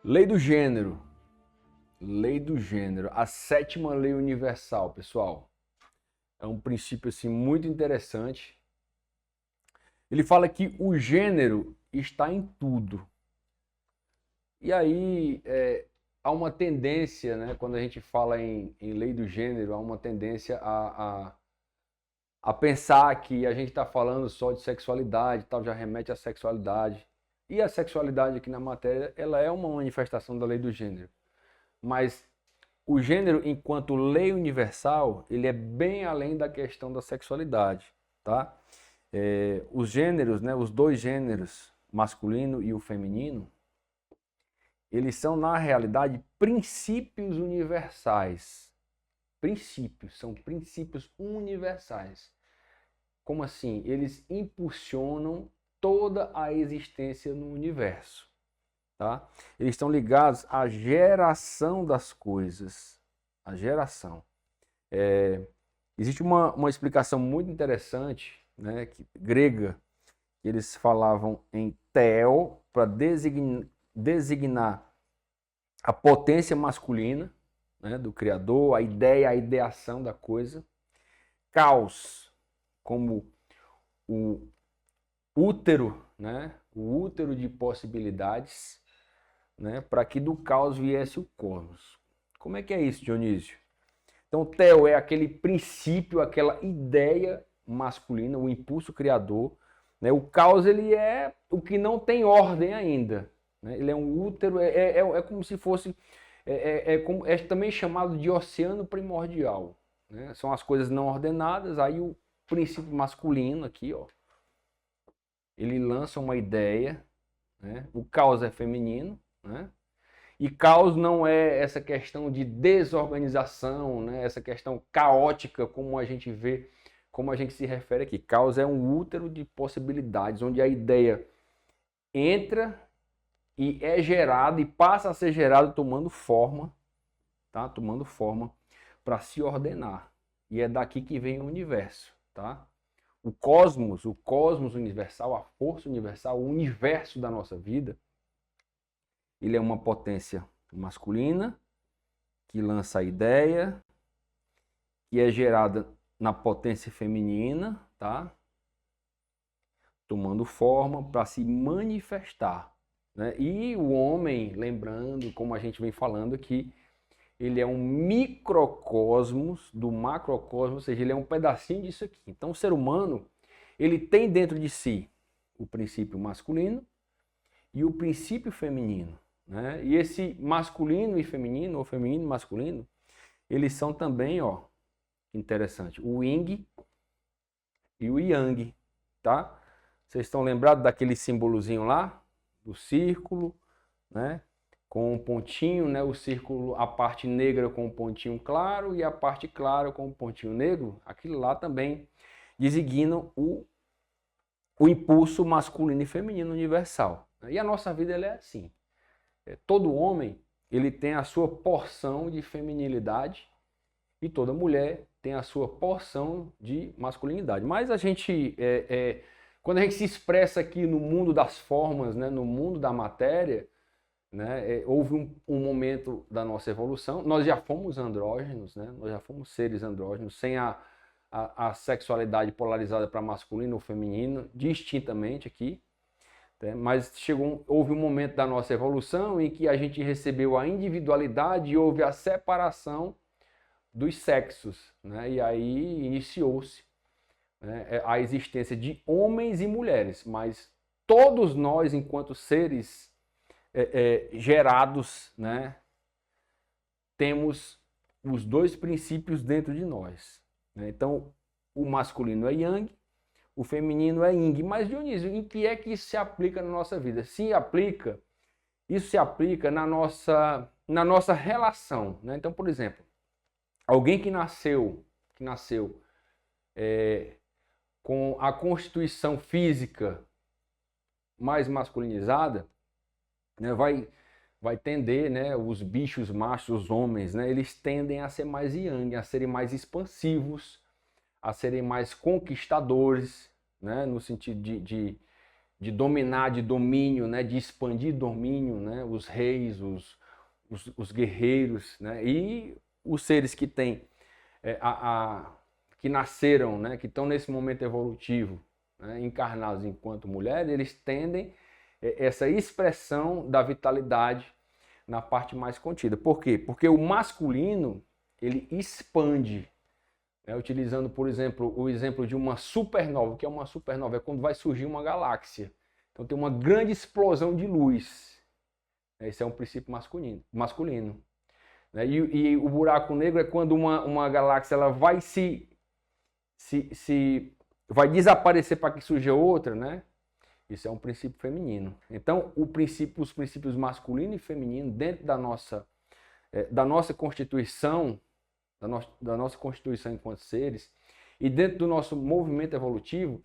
Lei do gênero. Lei do gênero. A sétima lei universal, pessoal. É um princípio assim muito interessante. Ele fala que o gênero está em tudo. E aí há uma tendência, né, quando a gente fala em lei do gênero, há uma tendência a pensar que a gente está falando só de sexualidade, tal, já remete à sexualidade. E a sexualidade aqui na matéria, ela é uma manifestação da lei do gênero. Mas o gênero, enquanto lei universal, ele é bem além da questão da sexualidade, tá? Os gêneros, né, os dois gêneros, masculino e o feminino, eles são, na realidade, princípios universais. Princípios, são princípios universais. Como assim? Eles impulsionam toda a existência no universo. Tá? Eles estão ligados à geração das coisas. A geração. Existe uma explicação muito interessante, né, grega, que eles falavam em theo para designar a potência masculina, né, do Criador, a ideia, a ideação da coisa. Caos, como o útero, né, o útero de possibilidades, né, para que do caos viesse o cosmos. Como é que é isso, Dionísio? Então, theo é aquele princípio, aquela ideia masculina, o impulso criador. Né? O caos ele é o que não tem ordem ainda. Né? Ele é um útero, é como se fosse, é também chamado de oceano primordial. Né? São as coisas não ordenadas, aí o princípio masculino aqui, ó, ele lança uma ideia, né? O caos é feminino, né? E caos não é essa questão de desorganização, né? Essa questão caótica como a gente vê, como a gente se refere aqui. Caos é um útero de possibilidades, onde a ideia entra e é gerada e passa a ser gerada tomando forma, tá? Tomando forma para se ordenar. E é daqui que vem o universo, tá? O cosmos universal, a força universal, o universo da nossa vida, ele é uma potência masculina que lança a ideia, que é gerada na potência feminina, tá? Tomando forma para se manifestar. Né? E o homem, lembrando, como a gente vem falando aqui, ele é um microcosmos do macrocosmos, ou seja, ele é um pedacinho disso aqui. Então o ser humano, ele tem dentro de si o princípio masculino e o princípio feminino. Né? E esse masculino e feminino, ou feminino e masculino, eles são também, ó, interessante, o yin e o yang, tá? Vocês estão lembrados daquele símbolozinho lá? Do círculo, né? Com um pontinho, né? O círculo, a parte negra com um pontinho claro e a parte clara com um pontinho negro. Aquilo lá também designam o impulso masculino e feminino universal. E a nossa vida ela é assim. Todo homem ele tem a sua porção de feminilidade e toda mulher tem a sua porção de masculinidade. Mas a gente, quando a gente se expressa aqui no mundo das formas, né, no mundo da matéria, né, houve um momento da nossa evolução, nós já fomos andrógenos, né, nós já fomos seres andrógenos, sem a sexualidade polarizada para masculino ou feminino, distintamente aqui. Mas houve um momento da nossa evolução em que a gente recebeu a individualidade e houve a separação dos sexos, né? E aí iniciou-se, né, a existência de homens e mulheres, mas todos nós, enquanto seres gerados, né, temos os dois princípios dentro de nós. Né? Então, o masculino é yang, o feminino é yin. Mas, Dionísio, em que é que isso se aplica na nossa vida? Isso se aplica na nossa relação. Né? Então, por exemplo, alguém que nasceu com a constituição física mais masculinizada, né, vai tender, né, os bichos machos, os homens, né, eles tendem a ser mais yang, a serem mais expansivos, a serem mais conquistadores, né, no sentido de dominar, de domínio, né, de expandir domínio, né, os reis, os guerreiros, né, e os seres que têm, que nasceram, né, que estão nesse momento evolutivo, né, encarnados enquanto mulheres, eles tendem essa expressão da vitalidade na parte mais contida. Por quê? Porque o masculino, ele expande, né, utilizando, por exemplo, o exemplo de uma supernova. O que é uma supernova? É quando vai surgir uma galáxia. Então tem uma grande explosão de luz. Esse é um princípio masculino. Né? E o buraco negro é quando uma galáxia ela vai vai desaparecer para que surja outra, né? Isso é um princípio feminino. Então, os princípios masculino e feminino dentro da nossa constituição, da nossa constituição enquanto seres, e dentro do nosso movimento evolutivo,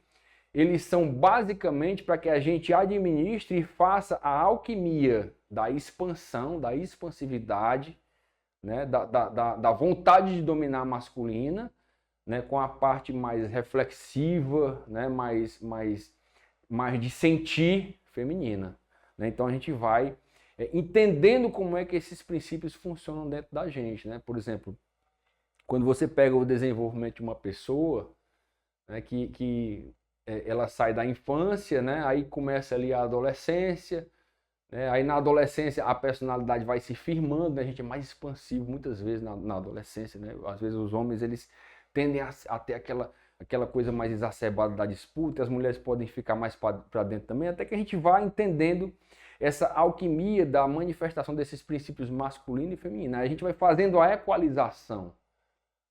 eles são basicamente para que a gente administre e faça a alquimia da expansão, da expansividade, né, da vontade de dominar a masculina, né, com a parte mais reflexiva, né, mais de sentir feminina. Né? Então a gente vai entendendo como é que esses princípios funcionam dentro da gente. Né? Por exemplo, quando você pega o desenvolvimento de uma pessoa, né, que ela sai da infância, né, aí começa ali a adolescência, né, aí na adolescência a personalidade vai se firmando, né, a gente é mais expansivo muitas vezes na adolescência. Né? Às vezes os homens eles tendem a ter aquela coisa mais exacerbada da disputa, as mulheres podem ficar mais para dentro também, até que a gente vai entendendo essa alquimia da manifestação desses princípios masculino e feminino. Aí a gente vai fazendo a equalização,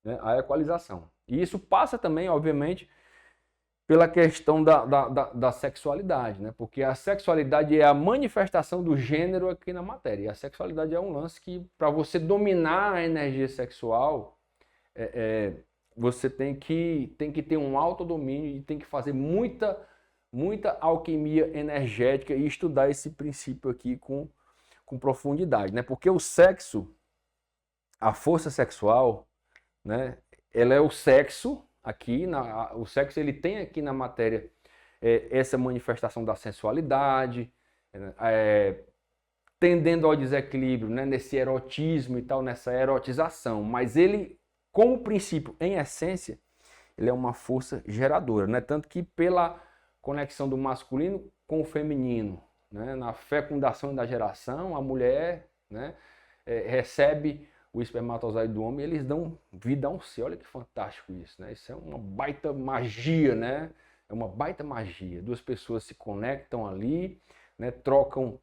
né? A equalização. E isso passa também, obviamente, pela questão da sexualidade, né? Porque a sexualidade é a manifestação do gênero aqui na matéria. E a sexualidade é um lance que, para você dominar a energia sexual, você tem que ter um autodomínio e tem que fazer muita alquimia energética e estudar esse princípio aqui com profundidade, né? Porque o sexo, a força sexual, né? Ela é o sexo aqui, o sexo ele tem aqui na matéria essa manifestação da sensualidade, tendendo ao desequilíbrio, né? Nesse erotismo e tal, nessa erotização, mas ele, como princípio, em essência, ele é uma força geradora, né? Tanto que pela conexão do masculino com o feminino, né? Na fecundação da geração, a mulher, né, recebe o espermatozoide do homem e eles dão vida a um ser. Olha que fantástico isso, né? Isso é uma baita magia, né? É uma baita magia. Duas pessoas se conectam ali, né? Trocam,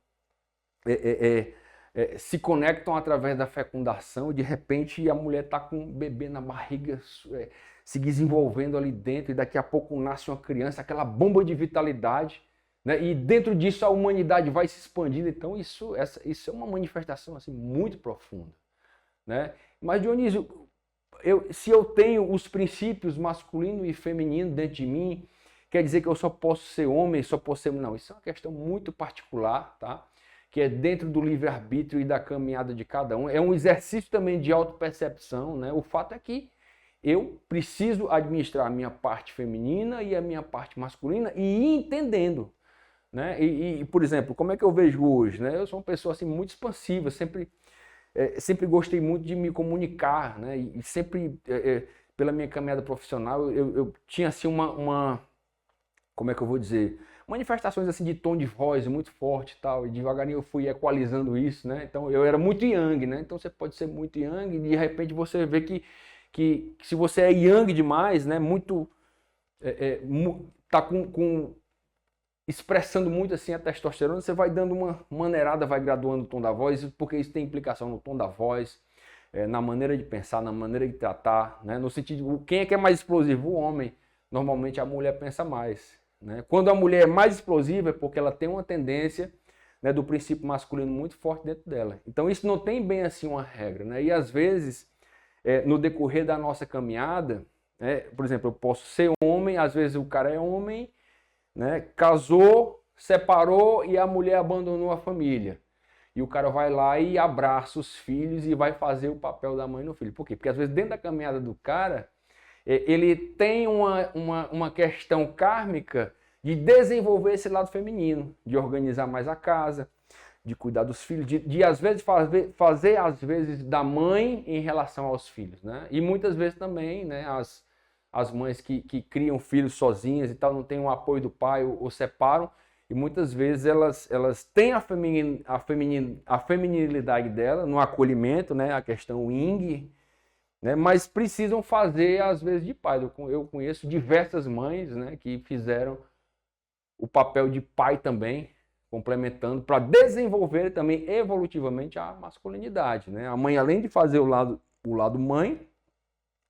se conectam através da fecundação e de repente a mulher está com um bebê na barriga se desenvolvendo ali dentro e daqui a pouco nasce uma criança, aquela bomba de vitalidade, né? E dentro disso a humanidade vai se expandindo. Então isso é uma manifestação assim, muito profunda. Né? Mas Dionísio, se eu tenho os princípios masculino e feminino dentro de mim, quer dizer que eu só posso ser homem, só posso ser... Não, isso é uma questão muito particular, tá? Que é dentro do livre-arbítrio e da caminhada de cada um. É um exercício também de autopercepção, né? O fato é que eu preciso administrar a minha parte feminina e a minha parte masculina e ir entendendo. Né? E, por exemplo, como é que eu vejo hoje? Né? Eu sou uma pessoa assim, muito expansiva, sempre gostei muito de me comunicar, né? E sempre, pela minha caminhada profissional, eu tinha assim como é que eu vou dizer? Manifestações assim de tom de voz muito forte e tal, e devagarinho eu fui equalizando isso, né? Então eu era muito yang, né? Então você pode ser muito yang e de repente você vê que se você é yang demais, né? Muito, tá expressando muito assim a testosterona, você vai dando uma maneirada, vai graduando o tom da voz, porque isso tem implicação no tom da voz, na maneira de pensar, na maneira de tratar, né? No sentido, quem é que é mais explosivo? O homem. Normalmente a mulher pensa mais, né? Quando a mulher é mais explosiva é porque ela tem uma tendência, né, do princípio masculino muito forte dentro dela. Então isso não tem bem assim uma regra, né? E às vezes, no decorrer da nossa caminhada, por exemplo, eu posso ser homem, às vezes o cara é homem, né? Casou, separou e a mulher abandonou a família. E o cara vai lá e abraça os filhos e vai fazer o papel da mãe no filho. Por quê? Porque às vezes dentro da caminhada do cara, ele tem uma questão kármica de desenvolver esse lado feminino, de organizar mais a casa, de cuidar dos filhos, de às vezes fazer às vezes da mãe em relação aos filhos, né? E muitas vezes também, né, as mães que criam filhos sozinhas e tal, não têm o apoio do pai ou separam, e muitas vezes elas têm a feminilidade dela no acolhimento, né, a questão yin, né, mas precisam fazer às vezes de pai. Eu conheço diversas mães, né, que fizeram o papel de pai também, complementando para desenvolver também evolutivamente a masculinidade, né? A mãe, além de fazer o lado mãe,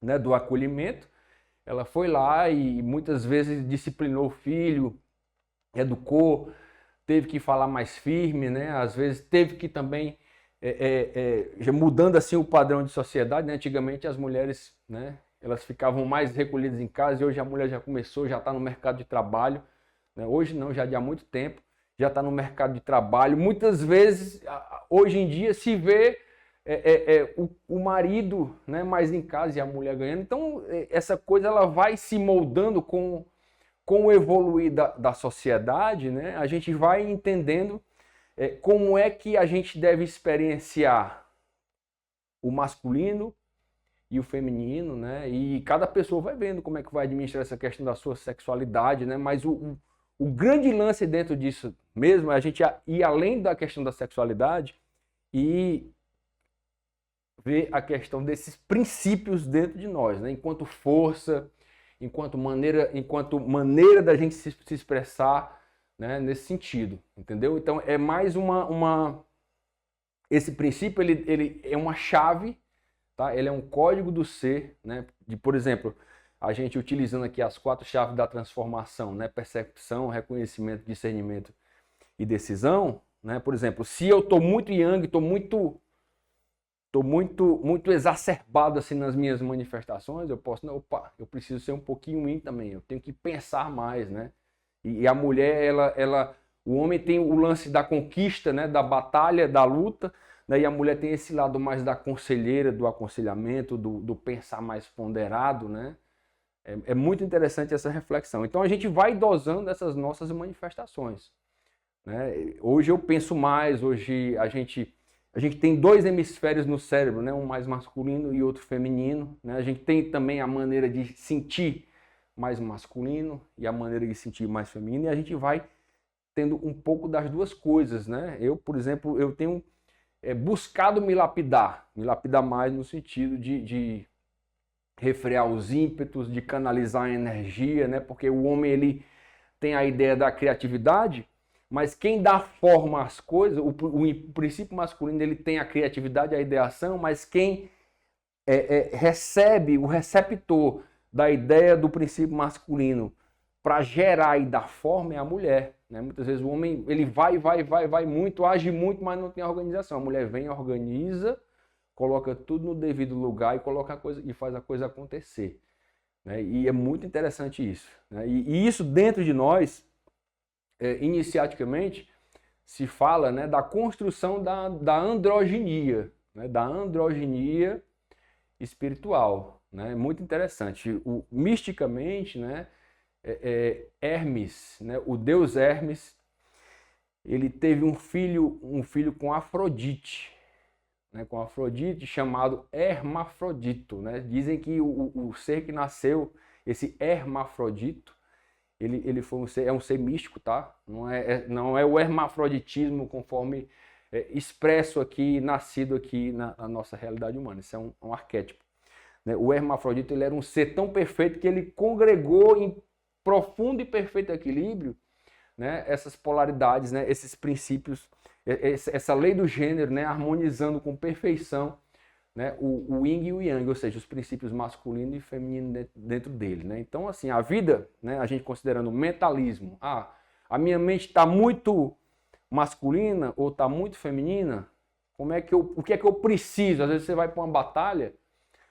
né, do acolhimento, ela foi lá e muitas vezes disciplinou o filho, educou, teve que falar mais firme, né? Às vezes teve que também, já mudando assim o padrão de sociedade, né? Antigamente as mulheres, né, elas ficavam mais recolhidas em casa e hoje a mulher já começou, já está no mercado de trabalho, né? Hoje não, já de há muito tempo, já está no mercado de trabalho. Muitas vezes, hoje em dia, se vê o marido, né, mais em casa e a mulher ganhando. Então, essa coisa ela vai se moldando com o evoluir da sociedade, né? A gente vai entendendo como é que a gente deve experienciar o masculino e o feminino, né? E cada pessoa vai vendo como é que vai administrar essa questão da sua sexualidade, né? Mas o grande lance dentro disso mesmo é a gente ir além da questão da sexualidade e ver a questão desses princípios dentro de nós, né? Enquanto força, enquanto maneira da gente se expressar, né? Nesse sentido, entendeu? Então é mais esse princípio ele é uma chave, tá? Ele é um código do ser, né? Por exemplo, a gente utilizando aqui as 4 chaves da transformação, né? Percepção, reconhecimento, discernimento e decisão, né? Por exemplo, se eu estou muito yang, estou muito exacerbado assim nas minhas manifestações, eu posso, não, opa, eu preciso ser um pouquinho yin também, eu tenho que pensar mais, né? E a mulher, o homem tem o lance da conquista, né? Da batalha, da luta, né? E a mulher tem esse lado mais da conselheira, do aconselhamento, do pensar mais ponderado, né? É muito interessante essa reflexão. Então a gente vai dosando essas nossas manifestações, né? Hoje eu penso mais, hoje a gente tem 2 hemisférios no cérebro, né? Um mais masculino e outro feminino, né? A gente tem também a maneira de sentir mais masculino e a maneira de sentir mais feminino, e a gente vai tendo um pouco das duas coisas, né? Eu, por exemplo, eu tenho buscado me lapidar mais no sentido de refrear os ímpetos, de canalizar a energia, né? Porque o homem ele tem a ideia da criatividade, mas quem dá forma às coisas, o princípio masculino ele tem a criatividade, a ideação, mas quem recebe, o receptor da ideia do princípio masculino para gerar e dar forma é a mulher, né? Muitas vezes o homem ele vai muito, age muito, mas não tem organização. A mulher vem, organiza, coloca tudo no devido lugar e coloca a coisa e faz a coisa acontecer, né? E é muito interessante isso, né? E isso dentro de nós, iniciaticamente, se fala, né, da construção da androginia, né? Da androginia espiritual, né? Muito interessante. Misticamente, né? Hermes, né? O deus Hermes, ele teve um filho com Afrodite, né? Com Afrodite chamado Hermafrodito, né? Dizem que o ser que nasceu, esse Hermafrodito, ele foi um ser místico, tá? Não é o hermafroditismo conforme expresso aqui, nascido aqui na nossa realidade humana. Isso é um arquétipo, né? O hermafrodito ele era um ser tão perfeito que ele congregou em profundo e perfeito equilíbrio, né? Essas polaridades, né? Esses princípios, essa lei do gênero, né? Harmonizando com perfeição, né? O yin e o yang, ou seja, os princípios masculino e feminino dentro dele, né? Então, assim, a vida, né? A gente considerando o mentalismo, a minha mente está muito masculina ou está muito feminina, o que é que eu preciso? Às vezes você vai para uma batalha,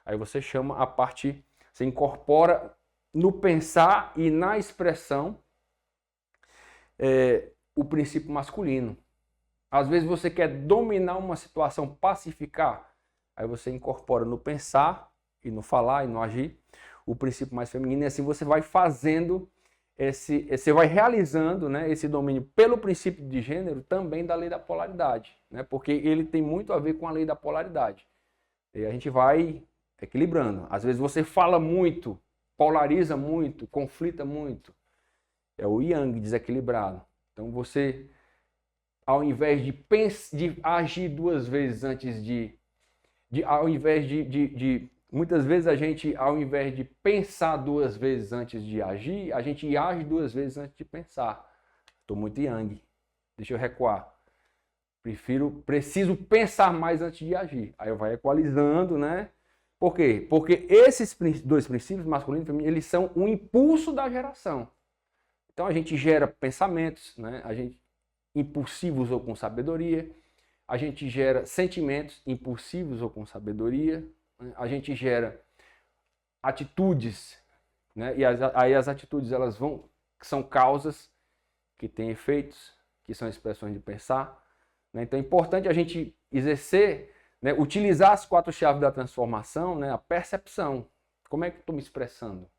aí você chama a parte, você incorpora no pensar e na expressão o princípio masculino. Às vezes você quer dominar uma situação, pacificar, aí você incorpora no pensar e no falar e no agir o princípio mais feminino, e assim você vai fazendo você vai realizando, né, esse domínio pelo princípio de gênero também da lei da polaridade, né, porque ele tem muito a ver com a lei da polaridade. E a gente vai equilibrando. Às vezes você fala muito, polariza muito, conflita muito. É o yang desequilibrado. Então você, ao invés de agir duas vezes antes ao invés muitas vezes a gente, ao invés de pensar duas vezes antes de agir, a gente age duas vezes antes de pensar. Estou muito yang. Deixa eu recuar. Preciso pensar mais antes de agir. Aí eu vou equalizando, né? Por quê? Porque esses dois princípios, masculino e feminino, eles são o impulso da geração. Então a gente gera pensamentos, né? A gente impulsivos ou com sabedoria. A gente gera sentimentos impulsivos ou com sabedoria. Né? A gente gera atitudes, né? E aí as atitudes elas são causas que têm efeitos, que são expressões de pensar. Né? Então é importante a gente exercer, né? Utilizar as 4 chaves da transformação, né? A percepção. Como é que estou me expressando?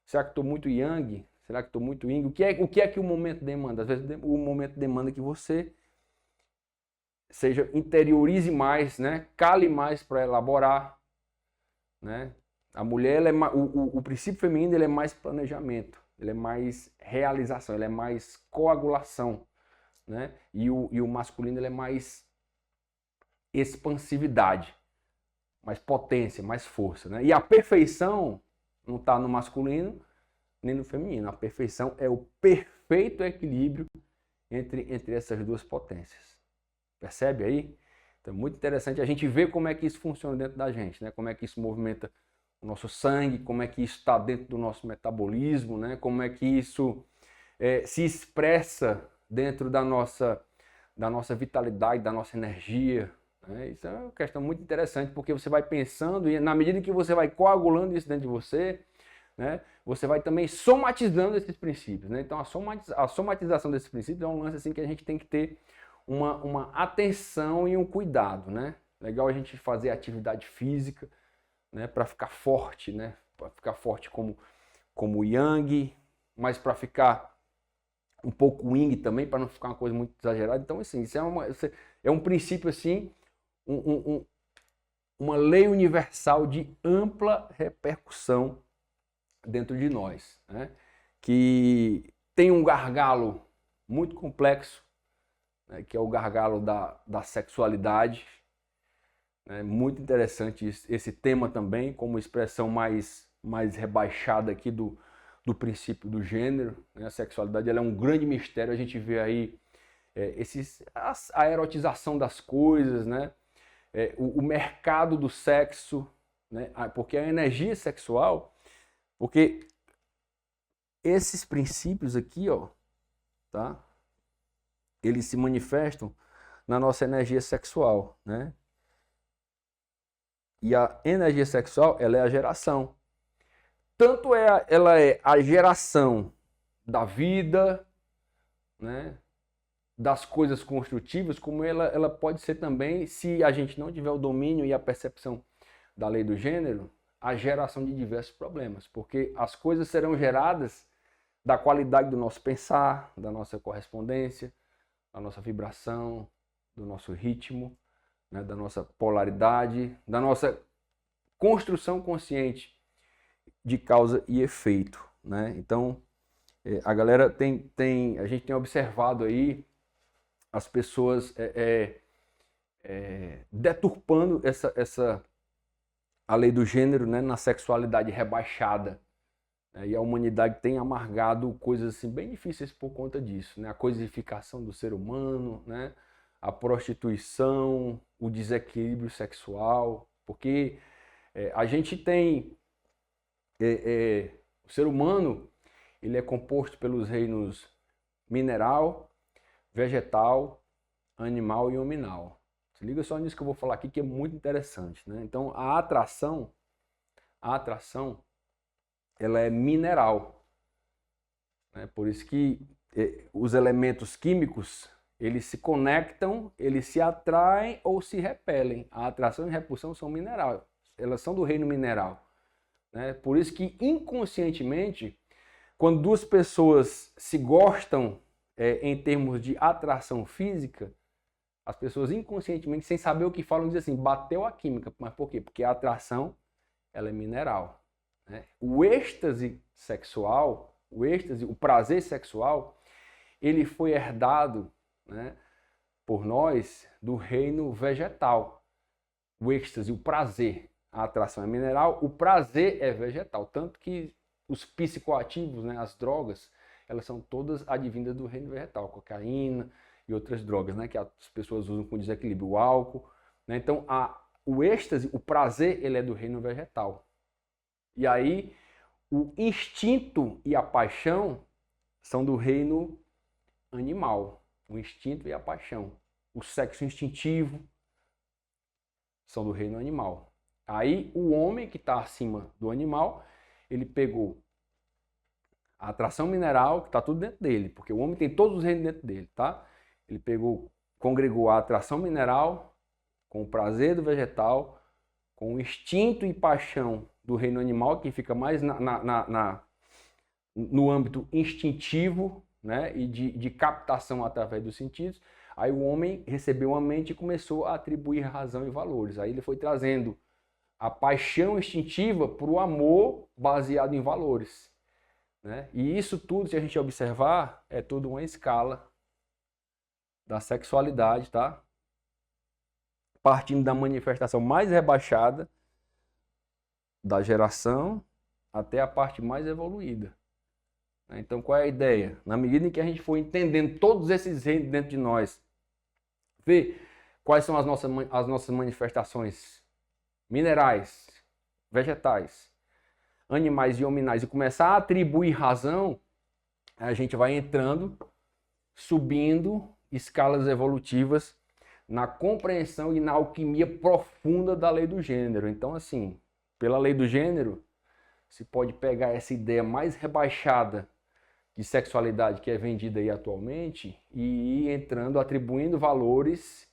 Será que estou muito yang? Será que estou muito yin? O que é que o momento demanda? Às vezes o momento demanda que você interiorize mais, né? Cale mais para elaborar. Né? A mulher, o princípio feminino ele é mais planejamento, ele é mais realização, ele é mais coagulação. Né? E o masculino ele é mais expansividade, mais potência, mais força. Né? E a perfeição não está no masculino nem no feminino. A perfeição é o perfeito equilíbrio entre essas duas potências. Percebe aí? Então é muito interessante a gente ver como é que isso funciona dentro da gente, né? Como é que isso movimenta o nosso sangue, como é que isso está dentro do nosso metabolismo, né? Como é que isso se expressa dentro da nossa vitalidade, da nossa energia. Né? Isso é uma questão muito interessante, porque você vai pensando e na medida que você vai coagulando isso dentro de você, né, você vai também somatizando esses princípios. Né? Então a somatização desses princípios é um lance assim, que a gente tem que ter uma atenção e um cuidado. Né? Legal a gente fazer atividade física, né, para ficar forte, né? Para ficar forte como yang, mas para ficar um pouco yin também, para não ficar uma coisa muito exagerada. Então, assim, isso é um princípio, assim, uma lei universal de ampla repercussão dentro de nós, né? Que tem um gargalo muito complexo, né? Que é o gargalo da sexualidade. É muito interessante esse tema também, como expressão mais rebaixada aqui do princípio do gênero. Né? A sexualidade ela é um grande mistério, a gente vê aí a erotização das coisas, né? O mercado do sexo, né? Porque a energia sexual, porque esses princípios aqui, ó, tá? Eles se manifestam na nossa energia sexual, né? E a energia sexual, ela é a geração. Tanto ela é a geração da vida, né, das coisas construtivas, como ela pode ser também, se a gente não tiver o domínio e a percepção da lei do gênero, a geração de diversos problemas. Porque as coisas serão geradas da qualidade do nosso pensar, da nossa correspondência, da nossa vibração, do nosso ritmo, né, da nossa polaridade, da nossa construção consciente de causa e efeito. Né? Então, a galera a gente tem observado aí as pessoas deturpando a lei do gênero, né, na sexualidade rebaixada. E a humanidade tem amargado coisas assim, bem difíceis por conta disso. Né? A coisificação do ser humano, né? A prostituição, o desequilíbrio sexual, porque a gente tem o ser humano, ele é composto pelos reinos mineral, vegetal, animal e hominal. Se liga só nisso que eu vou falar aqui, que é muito interessante. Né? Então a atração ela é mineral. Né? Por isso que os elementos químicos eles se conectam, eles se atraem ou se repelem. A atração e repulsão são mineral, elas são do reino mineral. Né? Por isso que inconscientemente quando duas pessoas se gostam em termos de atração física, as pessoas inconscientemente, sem saber o que falam, dizem assim, bateu a química. Mas por quê? Porque a atração, ela é mineral. Né? O êxtase sexual, o prazer sexual, ele foi herdado, né, por nós do reino vegetal. O êxtase, o prazer, a atração é mineral, o prazer é vegetal. Tanto que os psicoativos, né, as drogas, elas são todas advindas do reino vegetal, cocaína e outras drogas, né, que as pessoas usam com desequilíbrio, o álcool. Né? Então, o êxtase, o prazer, ele é do reino vegetal. E aí, o instinto e a paixão são do reino animal. O instinto e a paixão. O sexo instintivo são do reino animal. Aí, o homem que está acima do animal, ele pegou a atração mineral, que está tudo dentro dele, porque o homem tem todos os reinos dentro dele, tá? Ele congregou a atração mineral com o prazer do vegetal, com o instinto e paixão do reino animal, que fica mais no âmbito instintivo, né, e de captação através dos sentidos. Aí o homem recebeu uma mente e começou a atribuir razão e valores. Aí ele foi trazendo a paixão instintiva para o amor baseado em valores. Né? E isso tudo, se a gente observar, é tudo uma escala da sexualidade, tá? Partindo da manifestação mais rebaixada da geração até a parte mais evoluída. Então, qual é a ideia? Na medida em que a gente for entendendo todos esses reinos dentro de nós, ver quais são as nossas manifestações minerais, vegetais, animais e hominais, e começar a atribuir razão, a gente vai entrando, subindo escalas evolutivas na compreensão e na alquimia profunda da lei do gênero. Então, assim, pela lei do gênero, se pode pegar essa ideia mais rebaixada de sexualidade que é vendida aí atualmente e ir entrando, atribuindo valores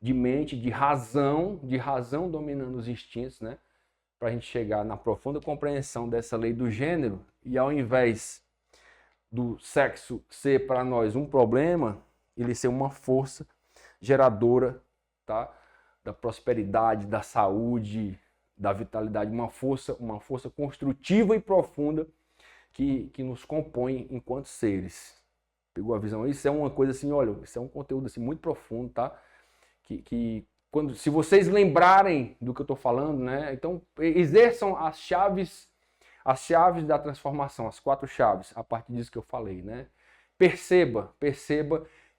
de mente, de razão dominando os instintos, né? Para a gente chegar na profunda compreensão dessa lei do gênero e ao invés do sexo ser para nós um problema, ele ser uma força geradora, tá? Da prosperidade, da saúde, da vitalidade, uma força construtiva e profunda que nos compõe enquanto seres. Pegou a visão? Isso é uma coisa assim, olha, isso é um conteúdo assim, muito profundo, tá? Se vocês lembrarem do que eu estou falando, né? Então, exerçam as chaves da transformação, as 4 chaves, a partir disso que eu falei, né? Perceba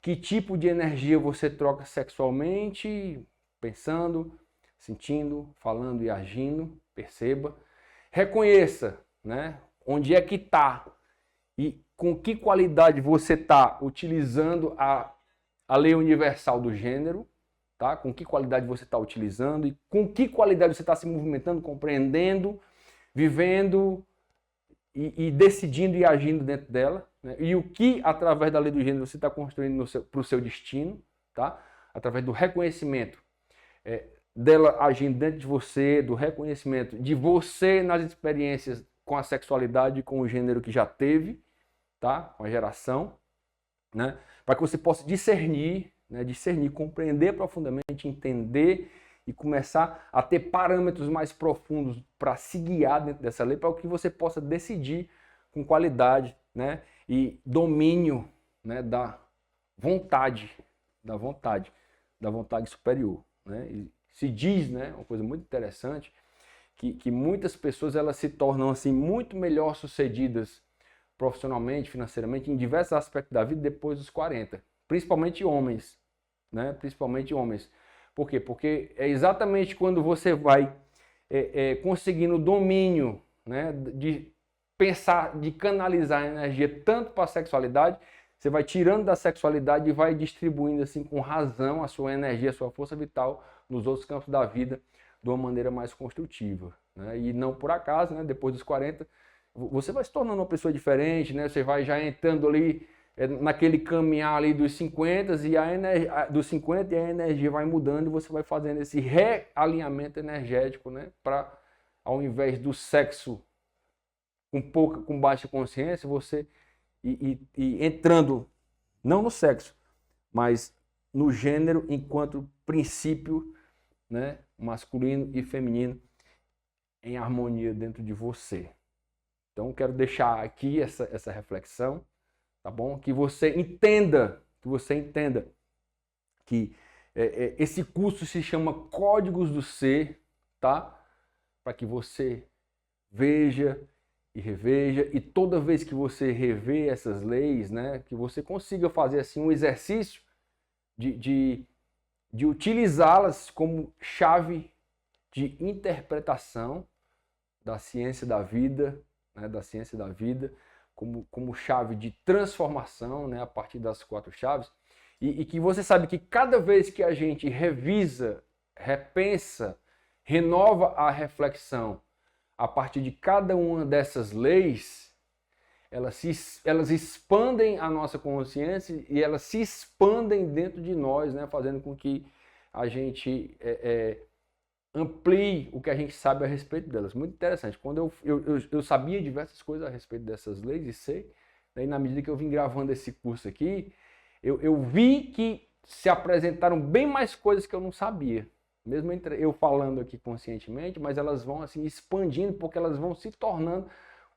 que tipo de energia você troca sexualmente, pensando, sentindo, falando e agindo. Perceba. Reconheça, né? Onde é que está e com que qualidade você está utilizando a lei universal do gênero, tá? Com que qualidade você está utilizando e com que qualidade você está se movimentando, compreendendo, vivendo e decidindo e agindo dentro dela, né? E o que, através da lei do gênero, você está construindo para o seu destino, tá? Através do reconhecimento dela agindo dentro de você, do reconhecimento de você nas experiências com a sexualidade, com o gênero que já teve, tá? Com a geração, né? Para que você possa discernir, né? Compreender profundamente, entender e começar a ter parâmetros mais profundos para se guiar dentro dessa lei, para que você possa decidir com qualidade, né? E domínio, né? Da vontade superior, né? E se diz, né? Uma coisa muito interessante, que muitas pessoas elas se tornam assim muito melhor sucedidas profissionalmente, financeiramente, em diversos aspectos da vida depois dos 40, principalmente homens, né? Principalmente homens. Por quê? Porque é exatamente quando você vai conseguindo domínio, né? De pensar, de canalizar a energia tanto para a sexualidade, você vai tirando da sexualidade e vai distribuindo assim com razão a sua energia, a sua força vital nos outros campos da vida de uma maneira mais construtiva, né? E não por acaso, né? Depois dos 40, você vai se tornando uma pessoa diferente, né? Você vai já entrando ali naquele caminhar ali dos 50 e a energia vai mudando e você vai fazendo esse realinhamento energético, né? Para, ao invés do sexo com baixa consciência, você e entrando, não no sexo, mas no gênero enquanto princípio, né, masculino e feminino em harmonia dentro de você. Então, quero deixar aqui essa reflexão, tá bom? Que você entenda que esse curso se chama Códigos do Ser, tá? Para que você veja e reveja, e toda vez que você rever essas leis, né, que você consiga fazer assim um exercício de utilizá-las como chave de interpretação da ciência da vida, né, da ciência da vida, como chave de transformação, né, a partir das 4 chaves, e que você sabe que cada vez que a gente revisa, repensa, renova a reflexão a partir de cada uma dessas leis, elas expandem a nossa consciência e elas se expandem dentro de nós, né, fazendo com que a gente amplie o que a gente sabe a respeito delas. Muito interessante. Quando eu sabia diversas coisas a respeito dessas leis e sei, daí na medida que eu vim gravando esse curso aqui, eu vi que se apresentaram bem mais coisas que eu não sabia. Mesmo eu falando aqui conscientemente, mas elas vão assim expandindo porque elas vão se tornando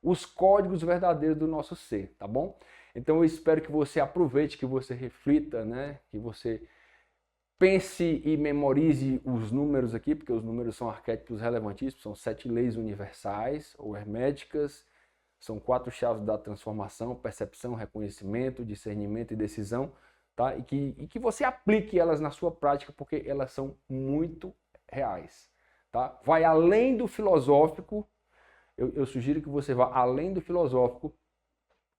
os códigos verdadeiros do nosso ser, tá bom? Então eu espero que você aproveite, que você reflita, né? Que você pense e memorize os números aqui, porque os números são arquétipos relevantíssimos, são 7 leis universais ou herméticas, são 4 chaves da transformação, percepção, reconhecimento, discernimento e decisão, tá? E que você aplique elas na sua prática, porque elas são muito reais, tá? Vai além do filosófico, eu sugiro que você vá além do filosófico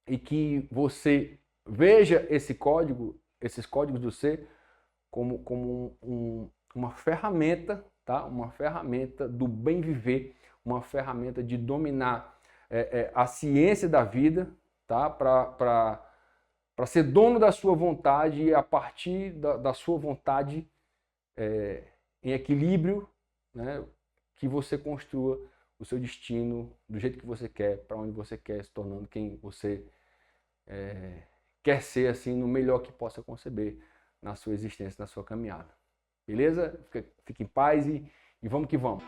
e que você veja esses códigos do ser, como uma ferramenta, tá? Uma ferramenta do bem viver, uma ferramenta de dominar a ciência da vida, tá? Para ser dono da sua vontade e a partir da sua vontade em equilíbrio, né? Que você construa o seu destino do jeito que você quer, para onde você quer, se tornando quem você quer ser, assim, no melhor que possa conceber na sua existência, na sua caminhada. Beleza? Fique em paz e vamos que vamos.